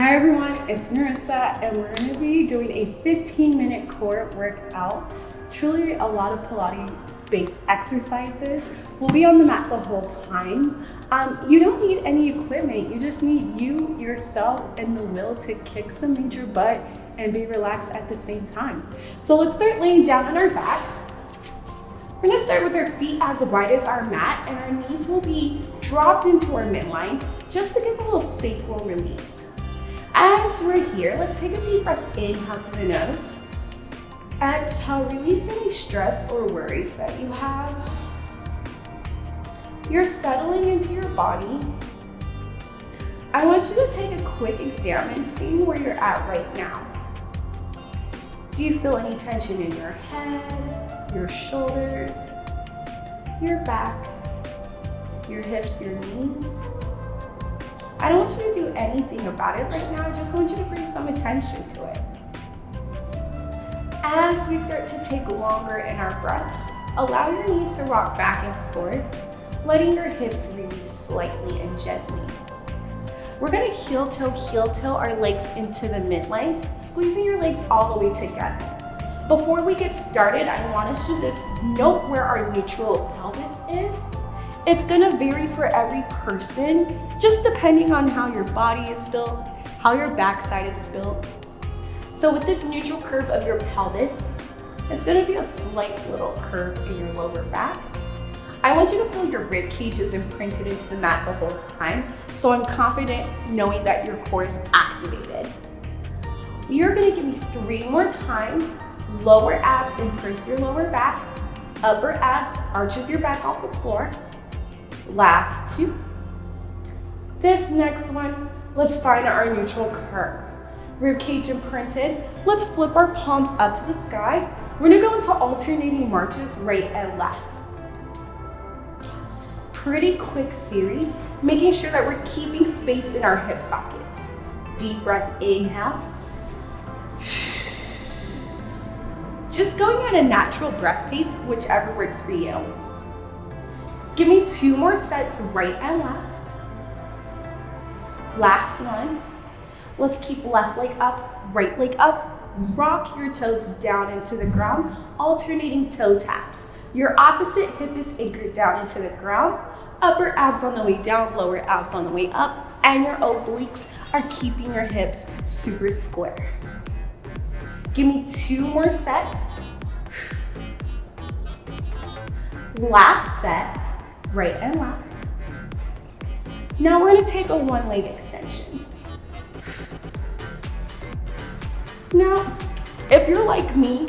Hi everyone, it's Narissa and we're going to be doing a 15-minute core workout. Truly a lot of Pilates-based exercises. We'll be on the mat the whole time. You don't need any equipment, you just need you, yourself, and the will to kick some major butt and be relaxed at the same time. So let's start laying down on our backs. We're going to start with our feet as wide as our mat and our knees will be dropped into our midline just to give a little sacral release. As we're here, let's take a deep breath, inhale through the nose. Exhale, release any stress or worries that you have. You're settling into your body. I want you to take a quick exam and see where you're at right now. Do you feel any tension in your head, your shoulders, your back, your hips, your knees? I don't want you to do anything about it right now. I just want you to bring some attention to it. As we start to take longer in our breaths, allow your knees to rock back and forth, letting your hips release slightly and gently. We're gonna heel toe our legs into the midline, squeezing your legs all the way together. Before we get started, I want us to just note where our neutral pelvis is. It's gonna vary for every person, just depending on how your body is built, how your backside is built. So with this neutral curve of your pelvis, it's gonna be a slight little curve in your lower back. I want you to feel your rib cage is imprinted into the mat the whole time, so I'm confident knowing that your core is activated. You're gonna give me 3 more times. Lower abs imprints your lower back, upper abs arches your back off the floor. Last 2. This next one, let's find our neutral curve. Rib cage imprinted. Let's flip our palms up to the sky. We're gonna go into alternating marches, right and left. Pretty quick series, making sure that we're keeping space in our hip sockets. Deep breath, inhale. Just going at a natural breath pace, whichever works for you. Give me 2 more sets, right and left. Last one. Let's keep left leg up, right leg up. Rock your toes down into the ground, alternating toe taps. Your opposite hip is anchored down into the ground. Upper abs on the way down, lower abs on the way up, and your obliques are keeping your hips super square. Give me 2 more sets. Last set. Right and left. Now we're gonna take a 1-leg extension. Now, if you're like me,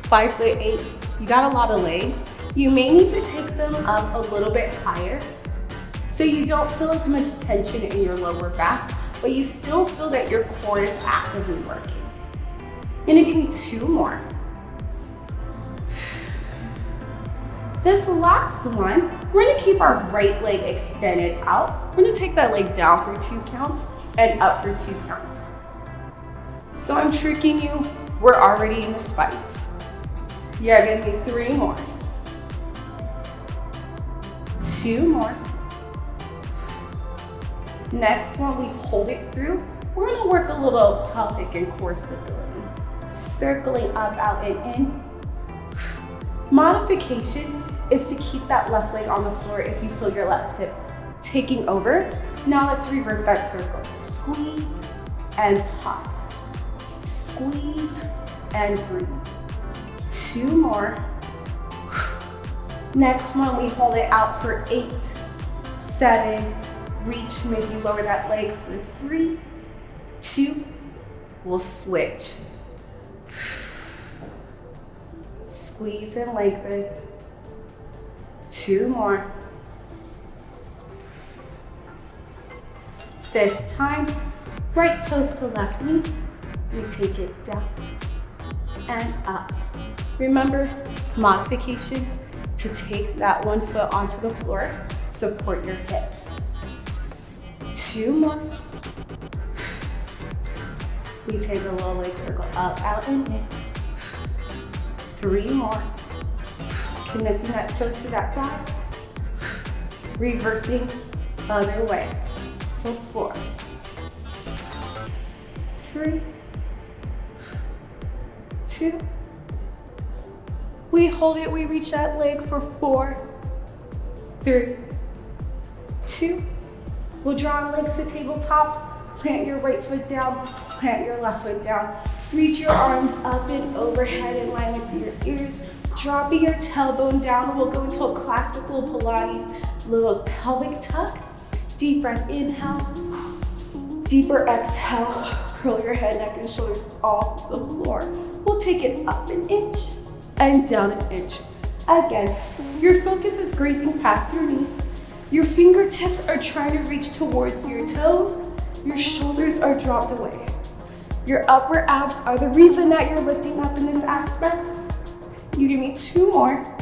5'8", you got a lot of legs, you may need to take them up a little bit higher so you don't feel as much tension in your lower back, but you still feel that your core is actively working. I'm gonna give you 2 more. This last one, we're gonna keep our right leg extended out. We're gonna take that leg down for 2 counts and up for 2 counts. So I'm tricking you, we're already in the spice. Yeah, give me 3 more. 2 more. Next one, we hold it through. We're gonna work a little pelvic and core stability. Circling up, out, and in. Modification is to keep that left leg on the floor if you feel your left hip taking over. Now let's reverse that circle. Squeeze and pause. Squeeze and breathe. 2 more. Next one, we hold it out for 8, 7, reach, maybe lower that leg for 3, 2, we'll switch. Squeeze and lengthen. 2 more. This time, right toes to left knee. We take it down and up. Remember, modification to take that 1 foot onto the floor, support your hip. 2 more. We take a little leg circle up, out, and in. 3 more. Connecting that toe to that thigh. Reversing other way for 4, 3, 2. We hold it, we reach that leg for 4, 3, 2. We'll draw our legs to tabletop. Plant your right foot down, plant your left foot down. Reach your arms up and overhead in line with your ears. Dropping your tailbone down, we'll go into a classical Pilates little pelvic tuck. Deep breath, inhale. Deeper exhale. Curl your head, neck, and shoulders off the floor. We'll take it up an inch and down an inch. Again, your focus is grazing past your knees. Your fingertips are trying to reach towards your toes. Your shoulders are dropped away. Your upper abs are the reason that you're lifting up in this aspect. You give me 2 more.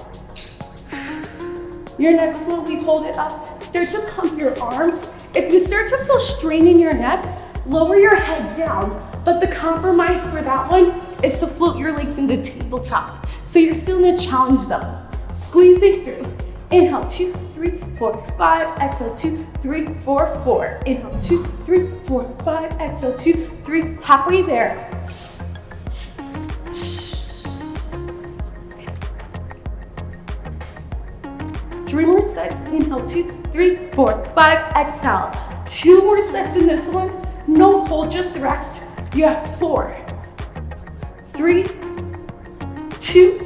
Your next one, we hold it up. Start to pump your arms. If you start to feel strain in your neck, lower your head down. But the compromise for that one is to float your legs into tabletop. So you're still in a challenge zone. Squeezing through. Inhale, 2, 3, 4, 5. Exhale, 2, 3, 4, 4. Inhale, 2, 3, 4, 5. Exhale, 2, 3. Halfway there. 3 more sets. Inhale, 2, 3, 4, 5. Exhale. 2 more sets in this one. No hold, just rest. You have 4, 3, 2,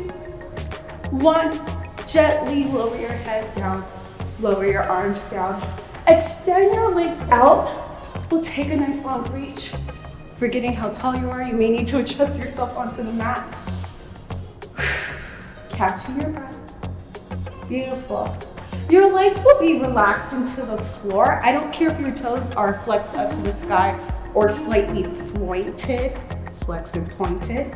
1. Gently lower your head down. Lower your arms down. Extend your legs out. We'll take a nice long reach. Forgetting how tall you are, you may need to adjust yourself onto the mat. Catching your breath. Beautiful. Your legs will be relaxed into the floor. I don't care if your toes are flexed up to the sky or slightly pointed, flexed and pointed.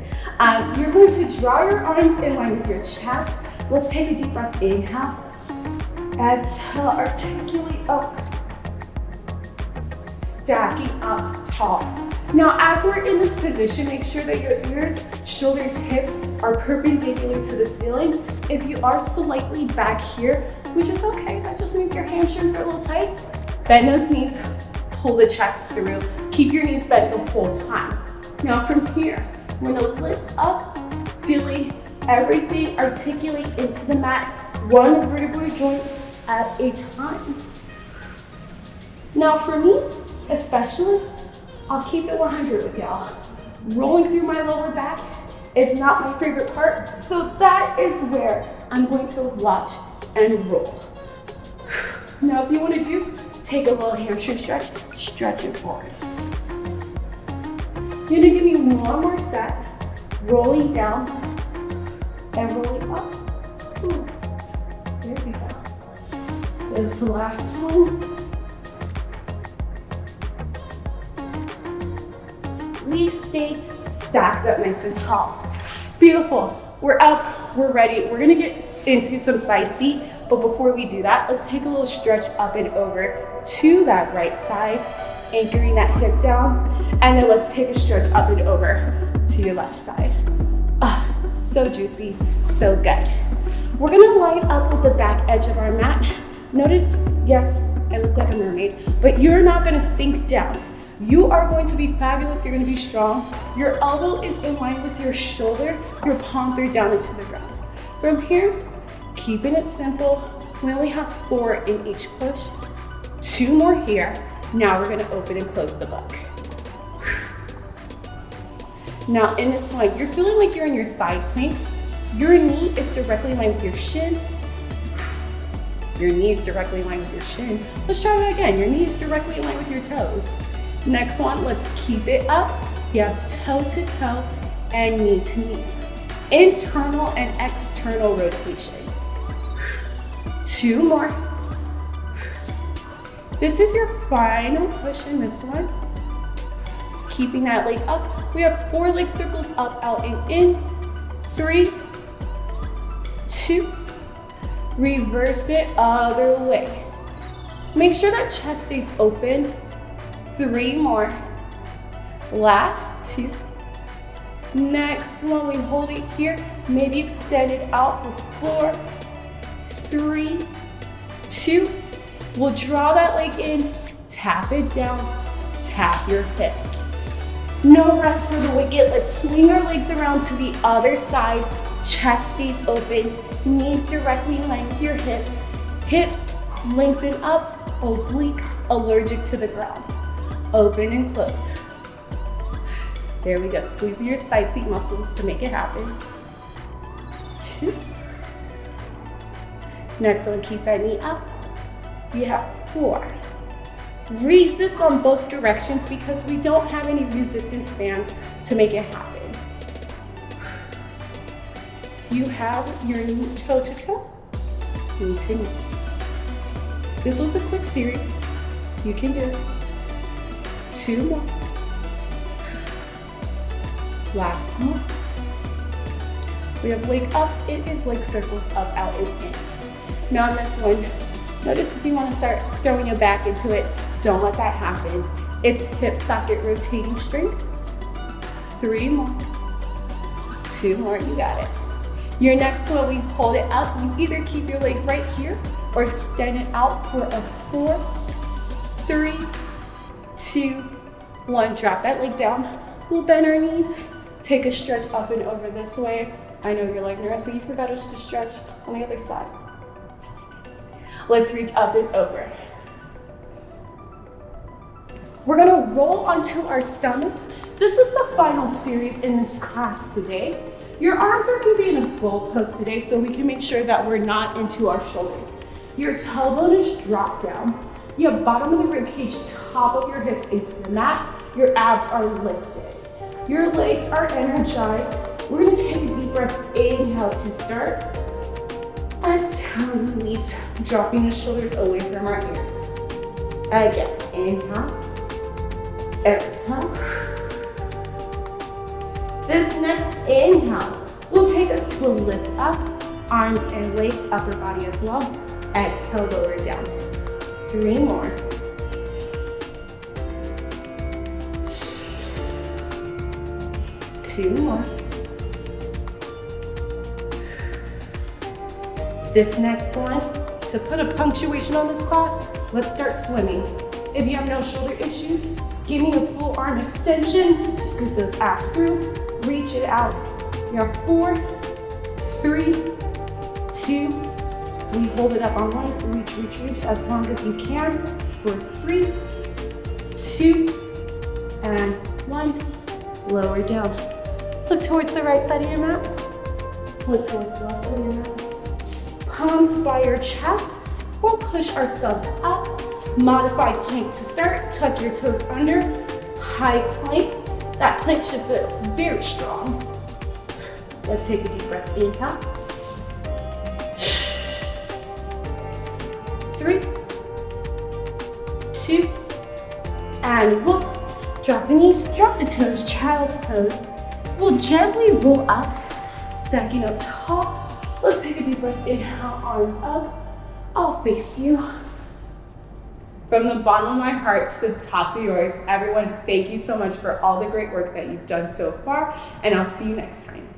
You're going to draw your arms in line with your chest. Let's take a deep breath. Inhale. Exhale, articulate up. Stacking up tall. Now, as we're in this position, make sure that your ears, shoulders, hips are perpendicular to the ceiling. If you are slightly back here, which is okay, that just means your hamstrings are a little tight, bend those knees, pull the chest through. Keep your knees bent the whole time. Now from here, we're gonna lift up, feeling everything articulate into the mat, one vertebral joint at a time. Now for me, especially, I'll keep it 100 with y'all. Rolling through my lower back is not my favorite part, so that is where I'm going to watch and roll. Now if you want to do, take a little hamstring stretch, stretch it forward. You're gonna give me 1 more set, rolling down and rolling up. Ooh, there we go. This last one. We stay stacked up nice and tall. Beautiful. We're up, we're ready. We're gonna get into some side seat, but before we do that, let's take a little stretch up and over to that right side, anchoring that hip down, and then let's take a stretch up and over to your left side. So juicy, so good. We're gonna line up with the back edge of our mat. Notice, yes, I look like a mermaid, but you're not gonna sink down. You are going to be fabulous, you're gonna be strong. Your elbow is in line with your shoulder, your palms are down into the ground. From here, keeping it simple, we only have 4 in each push. 2 more here. Now we're gonna open and close the book. Now in this one, you're feeling like you're in your side plank. Your knee is directly in line with your shin. Your knee is directly in line with your shin. Let's try that again. Your knee is directly in line with your toes. Next one, let's keep it up. You have toe to toe and knee to knee. Internal and external rotation. 2 more. This is your final push in this one. Keeping that leg up. We have 4 leg circles up, out, and in. 3, 2. Reverse it other way. Make sure that chest stays open. 3 more. Last 2. Next one, we hold it here. Maybe extend it out for 4, 3, 2. We'll draw that leg in, tap it down, tap your hip. No rest for the wicked. Let's swing our legs around to the other side. Chest stays open, knees directly in line with your hips. Hips lengthen up, oblique, allergic to the ground. Open and close. There we go. Squeezing your side seat muscles to make it happen. 2. Next one, keep that knee up. We have 4. Resist on both directions because we don't have any resistance bands to make it happen. You have your knee toe to toe, knee to knee. This was a quick series. You can do it. 2 more. Last one. We have leg up. It is leg circles up, out, and in. Now on this one, notice if you want to start throwing your back into it, don't let that happen. It's hip socket rotating strength. 3 more. 2 more, you got it. Your next one, we hold it up. You either keep your leg right here or extend it out for a 4, 3, 2, 1. Drop that leg down. We'll bend our knees. Take a stretch up and over this way. I know you're like, Narissa, you forgot us to stretch on the other side. Let's reach up and over. We're gonna roll onto our stomachs. This is the final series in this class today. Your arms are gonna be in a goalpost today so we can make sure that we're not into our shoulders. Your tailbone is dropped down. You have bottom of the rib cage, top of your hips into the mat. Your abs are lifted. Your legs are energized. We're gonna take a deep breath. Inhale to start. Exhale, release, dropping the shoulders away from our ears. Again, inhale, exhale. This next inhale will take us to a lift up, arms and legs, upper body as well. Exhale, lower down. 3 more. 2 more. This next one, to put a punctuation on this class, let's start swimming. If you have no shoulder issues, give me a full arm extension, scoot those abs through, reach it out. You have 4, 3, 2, we hold it up on 1, reach, reach, reach as long as you can for 3, 2, and 1, lower down. Look towards the right side of your mat. Look towards the left side of your mat. Palms by your chest. We'll push ourselves up. Modified plank to start. Tuck your toes under. High plank. That plank should feel very strong. Let's take a deep breath. Inhale. 3, 2, and 1. Drop the knees, drop the toes, child's pose. We'll gently roll up, stacking up tall. Let's take a deep breath. Inhale, arms up. I'll face you. From the bottom of my heart to the tops of yours, everyone, thank you so much for all the great work that you've done so far, and I'll see you next time.